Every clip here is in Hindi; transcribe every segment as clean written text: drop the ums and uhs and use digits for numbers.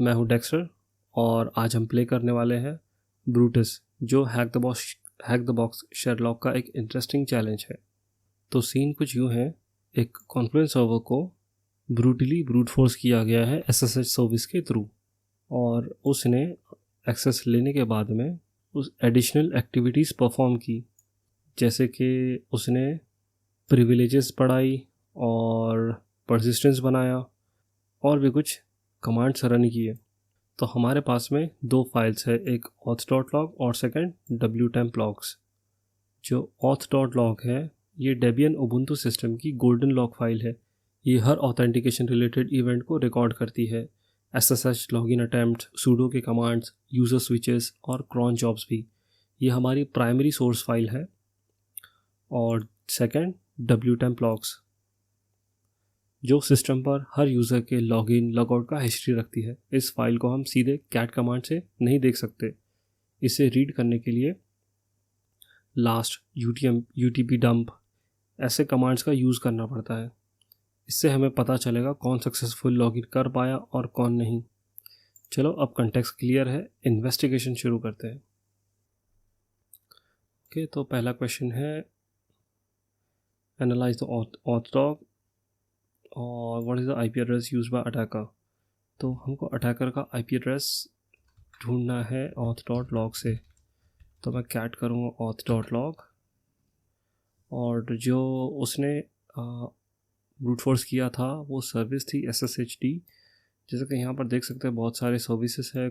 मैं हूं डेक्स्टर और आज हम प्ले करने वाले हैं ब्रूटस, जो हैक द बॉक्स शेरलॉक का एक इंटरेस्टिंग चैलेंज है। तो सीन कुछ यूँ है, एक कॉन्फ्रेंस सर्वर को ब्रूटली ब्रूट फोर्स किया गया है SSH सर्विस के थ्रू, और उसने एक्सेस लेने के बाद में उस एडिशनल एक्टिविटीज़ परफॉर्म की, जैसे कि उसने प्रिविलेजेस पढ़ाई और परसिस्टेंस बनाया और भी कुछ कमांड्स रन किए। तो हमारे पास में दो फाइल्स है, एक auth.log और सेकंड wtemp logs। जो auth.log है ये डेबियन उबुंटू सिस्टम की गोल्डन लॉग फाइल है। ये हर ऑथेंटिकेशन रिलेटेड इवेंट को रिकॉर्ड करती है, SSH लॉगिन अटैम्प्ट, सूडो के कमांड्स, यूज़र स्विचेस और क्रॉन जॉब्स भी। ये हमारी प्राइमरी सोर्स फाइल है। और सेकंड wtemp logs, जो सिस्टम पर हर यूज़र के लॉगिन लॉगआउट का हिस्ट्री रखती है। इस फाइल को हम सीधे कैट कमांड से नहीं देख सकते। इसे रीड करने के लिए लास्ट, UTP डंप ऐसे कमांड्स का यूज़ करना पड़ता है। इससे हमें पता चलेगा कौन सक्सेसफुल लॉगिन कर पाया और कौन नहीं। चलो अब कंटेक्स्ट क्लियर है, इन्वेस्टिगेशन शुरू करते हैं। ओके, तो पहला क्वेश्चन है एनालाइज द auth log और what is the IP address use by attacker. तो हमको अटैकर का IP एड्रेस ढूंढना है auth.log से। तो मैं कैट करूँगा auth.log, और जो उसने ब्रूट फोर्स किया था वो सर्विस थी SSHD। जैसे कि यहाँ पर देख सकते हैं बहुत सारे सर्विसेज है,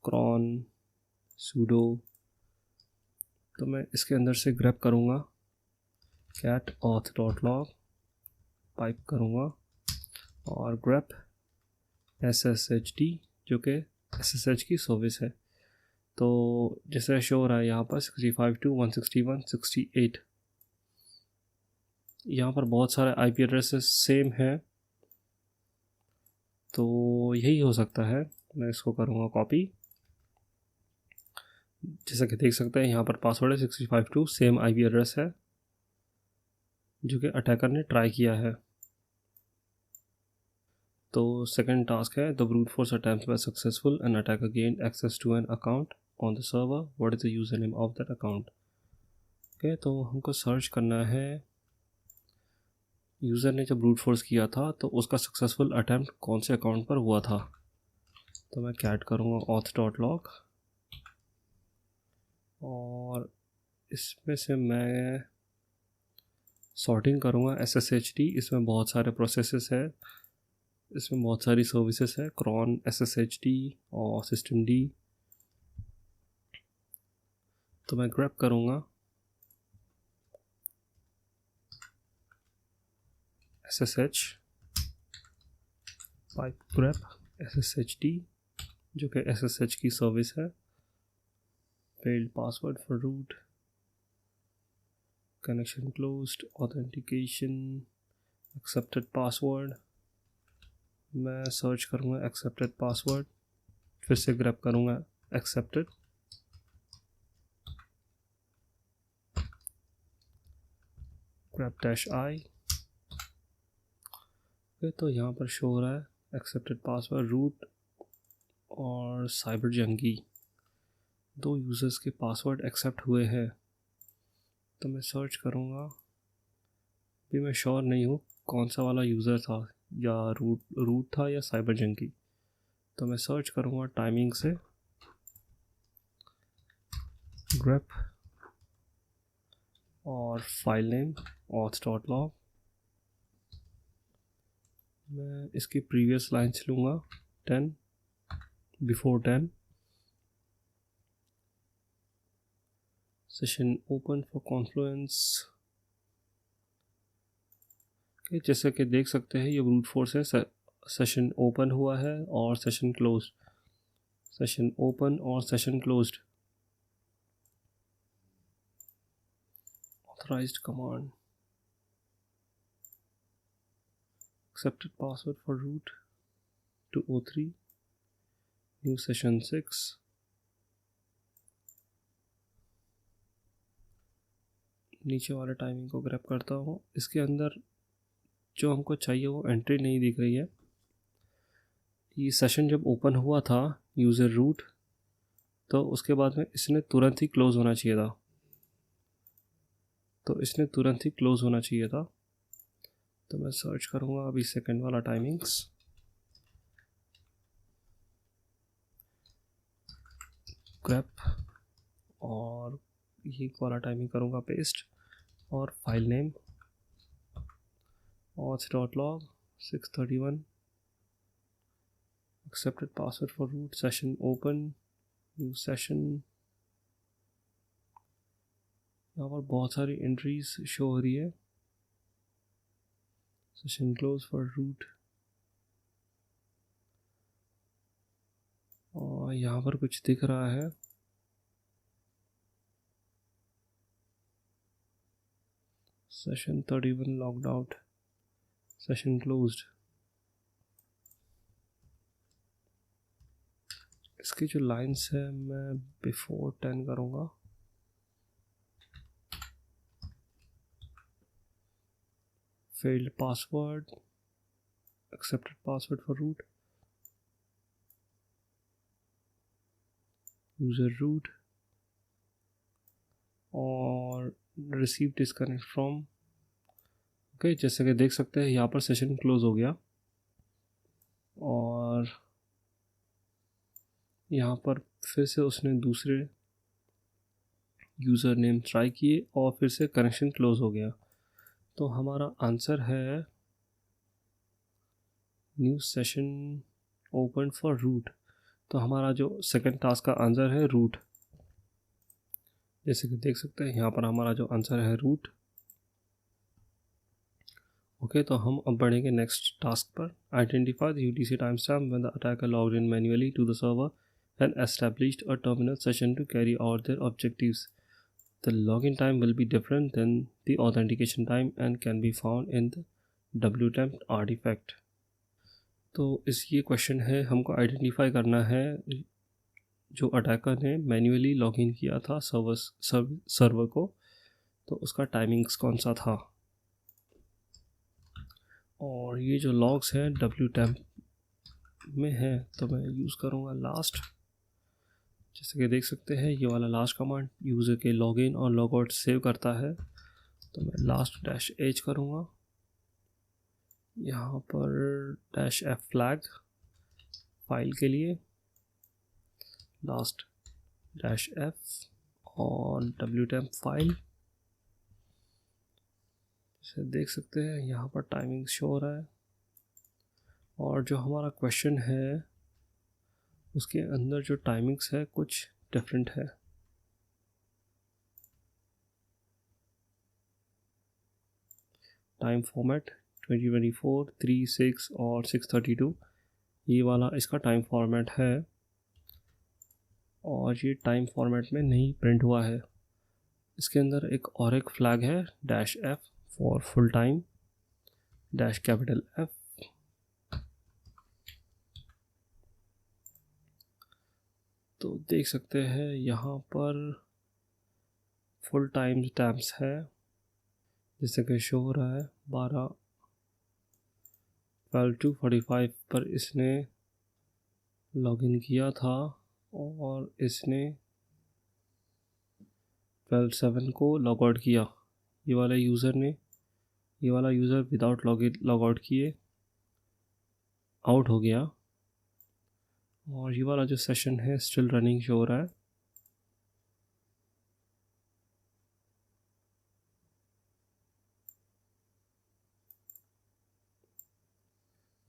क्रॉन सूडो। तो मैं इसके अंदर से ग्रैब करूँगा कैट auth.log, पाइप करूँगा और ग्रैब SSHD, जो कि SSH की सर्विस है। तो जैसे शो हो रहा है यहाँ पर 65 to 161.68, यहाँ पर बहुत सारे IP एड्रेसेस सेम है। तो यही हो सकता है। मैं इसको करूँगा कॉपी। जैसा कि देख सकते हैं यहाँ पर पासवर्ड है 65 सेम IP एड्रेस है जो कि अटैकर ने ट्राई किया है। तो सेकंड टास्क है the brute force attempt was successful and attacker gained access to an account on the server, what is the user name of that account. Okay, तो हमको सर्च करना है यूज़र ने जब ब्रूट फोर्स किया था तो उसका सक्सेसफुल अटैम्प्ट कौन से अकाउंट पर हुआ था। तो मैं कैट करूँगा auth.log और इसमें से मैं सॉर्टिंग करूँगा SSHD। इसमें बहुत सारे प्रोसेसेस है, इसमें बहुत सारी सर्विसेज है, क्रॉन, SSHD और सिस्टम D। तो मैं ग्रैब करूँगा SSH, पाइप ग्रैब SSHD, जो कि SSH की सर्विस है। Failed password for root, connection closed, authentication, accepted password. मैं सर्च करूँगा एक्सेप्टेड पासवर्ड, फिर से ग्रैब करूँगा एक्सेप्टेड, ग्रैब -i। तो यहाँ पर शो हो रहा है एक्सेप्टेड पासवर्ड, रूट और साइबर जंगी, दो यूज़र्स के पासवर्ड एक्सेप्ट हुए हैं। तो मैं सर्च करूँगा, भी मैं श्योर नहीं हूँ कौन सा वाला यूज़र था, या रूट था या साइबर जंगी। तो मैं सर्च करूँगा टाइमिंग से ग्रैप और फाइल नेम auth.log। मैं इसकी प्रीवियस लाइन्स लूँगा 10 before 10, session open for Confluence. जैसे कि देख सकते हैं ये ब्रूट फोर्स है, सेशन ओपन हुआ है और सेशन क्लोज, सेशन ओपन और session closed. Authorised command, accepted password for root to O3, new session 6। नीचे वाले टाइमिंग को ग्रैब करता हूँ। इसके अंदर जो हमको चाहिए वो एंट्री नहीं दिख रही है, ये सेशन जब ओपन हुआ था यूज़र रूट, तो उसके बाद में इसने तुरंत ही क्लोज़ होना चाहिए था। तो मैं सर्च करूँगा अभी सेकंड वाला टाइमिंग्स। ग्रेप और ये वाला टाइमिंग करूँगा पेस्ट, और file name auth.log 631 accepted password for root session open new session। यहाँ पर बहुत सारी एंट्रीज शो हो रही है। सेशन क्लोज फॉर रूट, और यहाँ पर कुछ दिख रहा है। Session 31 logged out, session closed. इसकी जो लाइंस है मैं बिफोर 10 करूँगा। failed password, accepted password for root, user root, और receive disconnect from। ओके, जैसे कि देख सकते हैं यहाँ पर सेशन क्लोज हो गया, और यहाँ पर फिर से उसने दूसरे यूज़र नेम ट्राई किए और फिर से कनेक्शन क्लोज हो गया। तो हमारा आंसर है new session open for root. तो हमारा जो सेकंड टास्क का आंसर है रूट। जैसे कि देख सकते हैं यहाँ पर हमारा जो आंसर है रूट। ओके, तो हम अब बढ़ेंगे नेक्स्ट टास्क पर। Identify the UTC time stamp when the attacker logged in manually to the server and established a terminal session to carry out their objectives. The login time will be different than the authentication time and can be found in the wtemp artifact. तो इस ये क्वेश्चन है, हमको आइडेंटिफाई करना है जो अटैकर ने मैन्युअली लॉगिन किया था सर्वर को, तो उसका टाइमिंग्स कौन सा था। और ये जो लॉग्स हैं wtemp में है, तो मैं यूज़ करूँगा लास्ट। जैसे कि देख सकते हैं ये वाला लास्ट कमांड यूज़र के लॉगिन और लॉगआउट सेव करता है। तो मैं लास्ट -h करूँगा। यहाँ पर -f फ्लैग फाइल के लिए, लास्ट -f और wtemp फाइल। जैसे देख सकते हैं यहाँ पर टाइमिंग शो हो रहा है, और जो हमारा क्वेश्चन है उसके अंदर जो टाइमिंग्स है कुछ डिफरेंट है। टाइम फॉर्मेट 2024, 3, 6 और 6:32, ये वाला इसका टाइम फॉर्मेट है, और ये टाइम फॉर्मेट में नहीं प्रिंट हुआ है। इसके अंदर एक फ्लैग है -f for full time, -F। तो देख सकते हैं यहाँ पर फुल टाइम स्टैम्प्स है, जैसे कि शो हो रहा है 12:45 पर इसने लॉगिन किया था, और इसने 12:07 को लॉग आउट किया। ये वाला यूज़र विदाउट लॉग आउट किए आउट हो गया, और ये वाला जो सेशन है स्टिल रनिंग शो हो रहा है।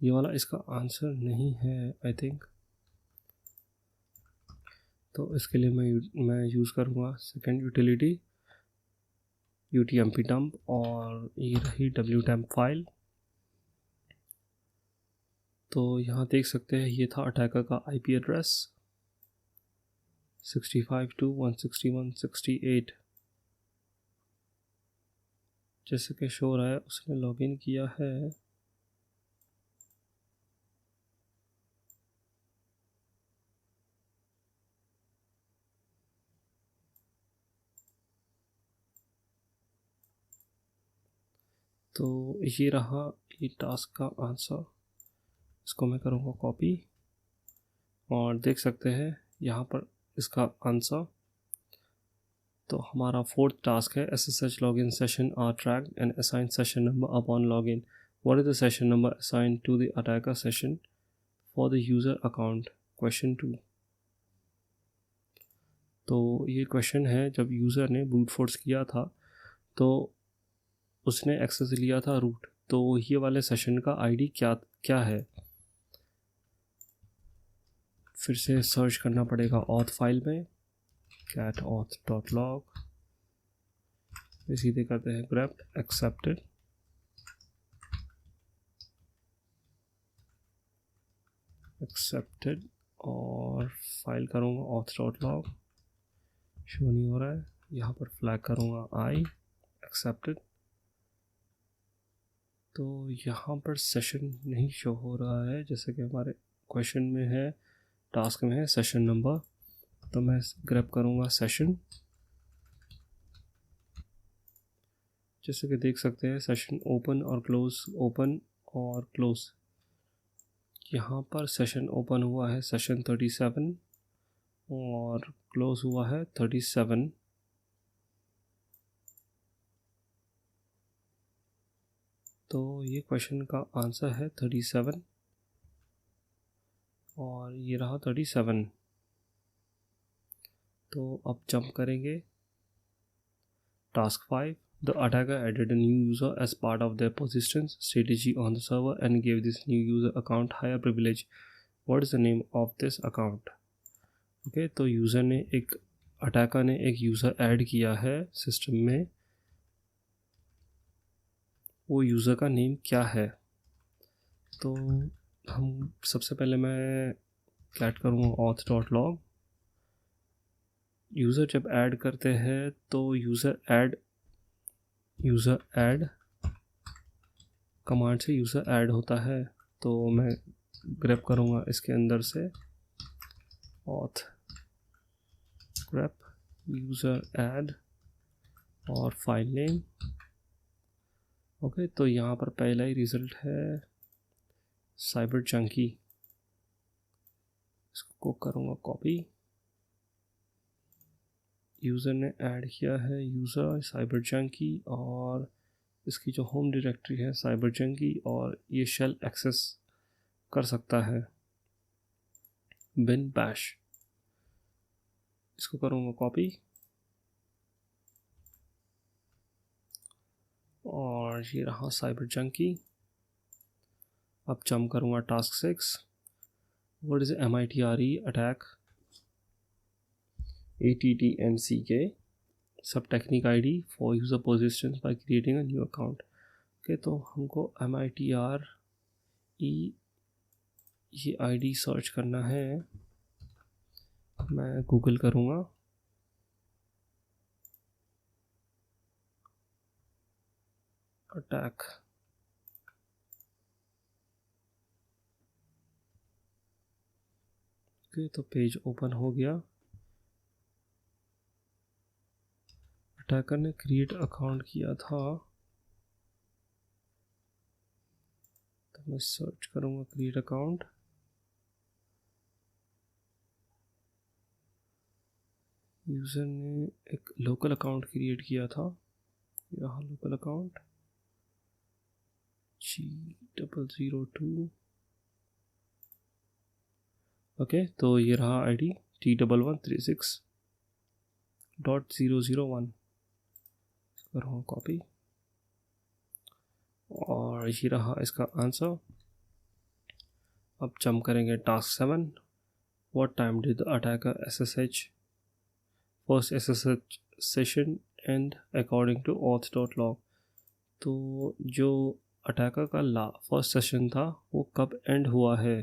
ये वाला इसका आंसर नहीं है आई थिंक। तो इसके लिए मैं यूज़ करूँगा सेकंड यूटिलिटी utmp dump, और ये रही wtemp फाइल। तो यहाँ देख सकते हैं ये था अटैकर का IP एड्रेस 65.161.68। जैसे कि शो रहा है उसने लॉगिन किया है। तो ये रहा ये टास्क का आंसर। इसको मैं करूँगा कॉपी। और देख सकते हैं यहाँ पर इसका आंसर। तो हमारा फोर्थ टास्क है SSH login session are tracked and assign session number upon login. What is the session number assigned to the attacker session for the user account? Question 2. तो ये क्वेश्चन है, जब यूज़र ने ब्रूट फोर्स किया था तो उसने एक्सेस लिया था रूट, तो ये वाले सेशन का आईडी क्या है। फिर से सर्च करना पड़ेगा ऑथ फाइल में, cat auth.log, सीधे करते हैं grep accepted और फाइल करूँगा auth.log, शो नहीं हो रहा है। यहाँ पर फ्लैग करूँगा I accepted, तो यहाँ पर सेशन नहीं शो हो रहा है, जैसे कि हमारे क्वेश्चन में है, टास्क में है सेशन नंबर। तो मैं ग्रैब करूँगा सेशन, जैसे कि देख सकते हैं सेशन ओपन और क्लोज, ओपन और क्लोज। यहाँ पर सेशन ओपन हुआ है सेशन 37 और क्लोज हुआ है 37। तो ये क्वेश्चन का आंसर है 37 और ये रहा 37। तो अब जंप करेंगे task 5। The attacker added a new user as part of their persistence strategy on the server and gave this new user account higher privilege. What is the name of this account? Okay, तो यूज़र ने अटैकर ने एक यूज़र ऐड किया है सिस्टम में, वो यूज़र का नेम क्या है। तो हम सबसे पहले मैं कैट करूँगा auth.log। यूज़र जब ऐड करते हैं तो यूज़र ऐड कमांड से यूज़र ऐड होता है। तो मैं ग्रैब करूँगा इसके अंदर से auth grep यूज़र ऐड और फाइल नेम। ओके, तो यहाँ पर पहला ही रिज़ल्ट है साइबर चंकी, इसको करूँगा कॉपी। यूज़र ने ऐड किया है यूज़र साइबर चंकी और इसकी जो होम डायरेक्टरी है साइबर चंकी, और ये शेल एक्सेस कर सकता है बिन बैश। इसको करूँगा कॉपी और ये रहा साइबर चंकी। अब जंप करूँगा task 6। What is MITRE attack ATTMCK सब technique ID for user position by creating a new account. Okay, तो हमको MITRE ये ID सर्च करना है। मैं गूगल करूँगा अटैक। ओके, तो पेज ओपन हो गया। अटैकर ने क्रिएट अकाउंट किया था, तो मैं सर्च करूँगा क्रिएट अकाउंट। यूज़र ने एक लोकल अकाउंट क्रिएट किया था, यहाँ लोकल अकाउंट G002। ओके, तो ये रहा ID T1136.001। करूँगा कॉपी और ये रहा इसका आंसर। अब जंप करेंगे task 7। What time did the attacker first SSH session end according to auth.log? तो जो अटैकर का फर्स्ट सेशन था वो कब एंड हुआ है,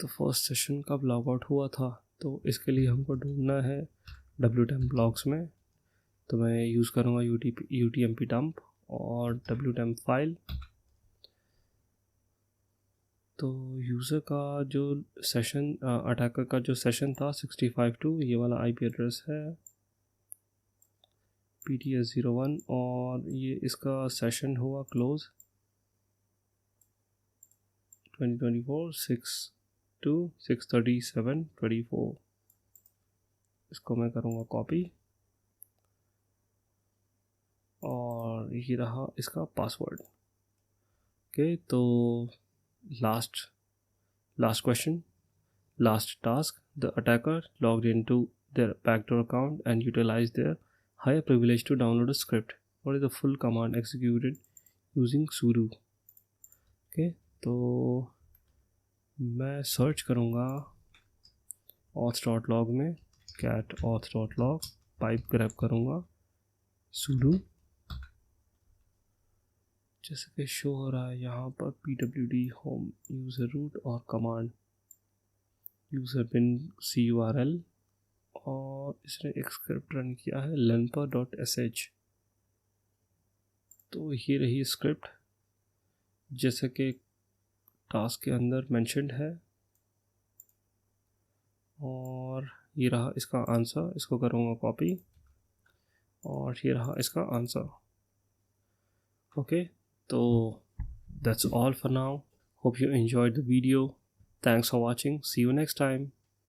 तो फर्स्ट सेशन कब लॉग आउट हुआ था, तो इसके लिए हमको ढूंढना है wtemp logs में। तो मैं यूज़ करूँगा utmp dump और wtemp फाइल। तो यूज़र का जो सेशन अटैकर का जो सेशन था 65.2, ये वाला IP एड्रेस है PTS01 और ये इसका सेशन हुआ क्लोज 2024/6 to 637.24। इसको मैं करूँगा कॉपी और ये रहा इसका पासवर्ड। ओके, तो last question, last task, the attacker logged into their backdoor account and utilized their higher privilege to download a script. What is the full command executed using sudo? Okay, तो मैं सर्च करूँगा auth.log में cat auth.log, पाइप ग्रैब करूँगा sudo, जैसे कि शो हो रहा है यहाँ पर pwd home user root और कमांड यूज़र बिन CURL, और इसने एक स्क्रिप्ट रन किया है lenper.sh। तो ये रही स्क्रिप्ट जैसे कि टास्क के अंदर मेंशन्ड है, और ये रहा इसका आंसर। इसको करूँगा कॉपी और ये रहा इसका आंसर। ओके, तो that's all for now. Hope you enjoyed the video. Thanks for watching. See you next time.